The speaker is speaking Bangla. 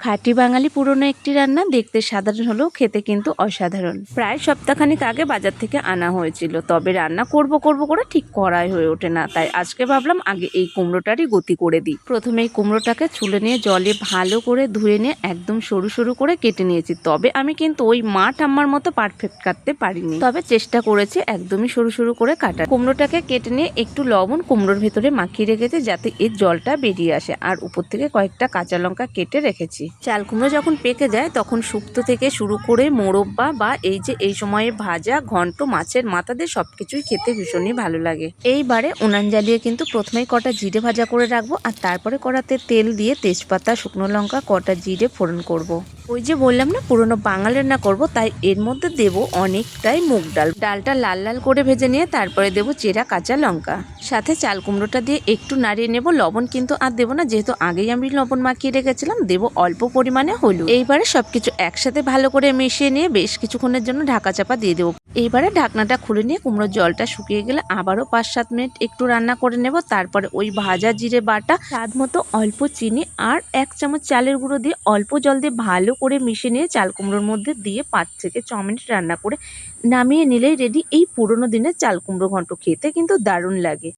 খাঁটি বাঙালি পুরনো একটি রান্না, দেখতে সাধারণ হলেও খেতে কিন্তু অসাধারণ। প্রায় সপ্তাহখানেক আগে বাজার থেকে আনা হয়েছিল, তবে রান্না করব করে ঠিক করাই হয়ে ওঠে না। তাই আজকে ভাবলাম আগে এই কুমড়োটারই গতি করে দিই। প্রথমে এই কুমড়োটাকে ছুলে নিয়ে জলে ভালো করে ধুয়ে নিয়ে একদম সরু সরু করে কেটে নিয়েছি। তবে আমি কিন্তু ওই মা ঠাম্মার মতো পারফেক্ট কাটতে পারিনি, তবে চেষ্টা করেছি একদমই সরু সরু করে কাটা। কুমড়োটাকে কেটে নিয়ে একটু লবণ কুমড়োর ভেতরে মাখিয়ে রেখেছি, যাতে এর জলটা বেরিয়ে আসে। আর উপর থেকে কয়েকটা কাঁচা লঙ্কা কেটে রেখেছি। চাল কুমড়ো যখন পেকে যায় তখন শুক্তো থেকে শুরু করে মোরব্বা বা এই সময়ে ভাজা, ঘন্ট, মাছের মাথা দিয়ে সবকিছুই খেতে ভীষণই ভালো লাগে। এইবারে উনান জ্বালিয়ে কিন্তু প্রথমেই কটা জিরে ভাজা করে রাখবো, আর তারপরে কড়াতে তেল দিয়ে তেজপাতা, শুকনো লঙ্কা, কটা জিরে ফোড়ন করব। ওই যে বললাম না পুরনো বাঙাল রান্না করব, তাই এর মধ্যে দেব অনেকটাই মুগ ডাল। ডালটা লাল লাল করে ভেজে নিয়ে তারপরে দেব চেরা কাঁচা লঙ্কা, সাথে চাল কুমড়োটা দিয়ে একটু নাড়িয়ে নেব। লবণ কিন্তু আর দেবো না, যেহেতু আগেই আমি লবণ মাখিয়ে রেখেছিলাম। দেব অল্প পরিমাণে হলুদ। এইবারে সবকিছু একসাথে ভালো করে মিশিয়ে নিয়ে বেশ কিছুক্ষণের জন্য ঢাকা চাপা দিয়ে দেবো। এইবারে ঢাকনাটা খুলে নিয়ে কুমড়োর জলটা শুকিয়ে গেলে আবারও 5-7 মিনিট একটু রান্না করে নেব। তারপরে ওই ভাজা জিরে বাটা, স্বাদ মতো অল্প চিনি আর 1 চামচ চালের গুঁড়ো দিয়ে অল্প জল দিয়ে ভালো করে মিশিয়ে নিয়ে চাল কুমড়োর মধ্যে দিয়ে 5 থেকে 6 মিনিট রান্না করে নামিয়ে নিলেই রেডি এই পুরোনো দিনের চাল কুমড়ো ঘন্ট। খেতে কিন্তু দারুণ লাগে।